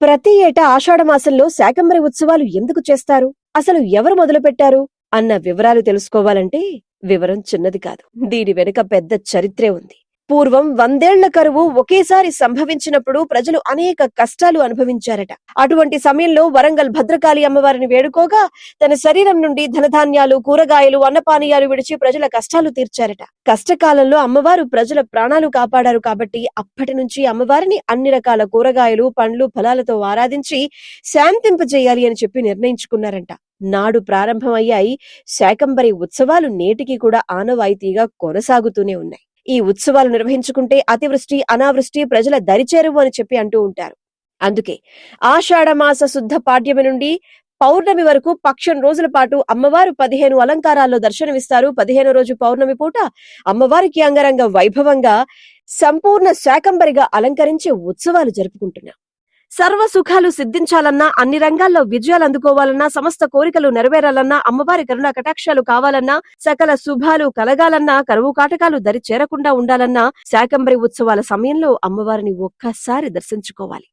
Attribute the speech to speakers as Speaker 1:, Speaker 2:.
Speaker 1: ప్రతి ఏటా ఆషాఢమాసంలో శాకంబరి ఉత్సవాలు ఎందుకు చేస్తారు? అసలు ఎవరు మొదలుపెట్టారు? అన్న వివరాలు తెలుసుకోవాలంటే వివరం చిన్నది కాదు. దీని వెనుక పెద్ద చరిత్రే ఉంది. పూర్వం 100 కరువు ఒకేసారి సంభవించినప్పుడు ప్రజలు అనేక కష్టాలు అనుభవించారట. అటువంటి సమయంలో వరంగల్ భద్రకాళి అమ్మవారిని వేడుకోగా తన శరీరం నుండి ధనధాన్యాలు, కూరగాయలు, అన్నపానీయాలు విడిచి ప్రజల కష్టాలు తీర్చారట. కష్టకాలంలో అమ్మవారు ప్రజల ప్రాణాలు కాపాడారు కాబట్టి అప్పటి నుంచి అమ్మవారిని అన్ని రకాల కూరగాయలు, పండ్లు, ఫలాలతో ఆరాధించి శాంతింపజేయాలి అని చెప్పి నిర్ణయించుకున్నారంట. నాడు ప్రారంభమయ్యాయి శాకంబరి ఉత్సవాలు. నేటికి కూడా ఆనవాయితీగా కొనసాగుతూనే ఉన్నాయి. ఈ ఉత్సవాలు నిర్వహించుకుంటే అతివృష్టి, అనావృష్టి ప్రజల దరిచేరువు అని చెప్పి అంటూ ఉంటారు. అందుకే ఆషాఢమాస శుద్ధ పాడ్యమి నుండి పౌర్ణమి వరకు పక్షం రోజుల పాటు అమ్మవారు 15 అలంకారాల్లో దర్శనమిస్తారు. 15వ రోజు పౌర్ణమి పూట అమ్మవారికి అంగరంగ వైభవంగా సంపూర్ణ శాకంబరిగా అలంకరించి ఉత్సవాలు జరుపుకుంటున్నాం. సర్వ సుఖాలు సిద్ధించాలన్నా, అన్ని రంగాల్లో విజయాలు అందుకోవాలన్నా, సమస్త కోరికలు నెరవేరాలన్నా, అమ్మవారి కరుణా కటాక్షాలు కావాలన్నా, సకల శుభాలు కలగాలన్నా, కరువు కాటకాలు దరి చేరకుండా ఉండాలన్నా శాకంబరి ఉత్సవాల సమయంలో అమ్మవారిని ఒక్కసారి దర్శించుకోవాలి.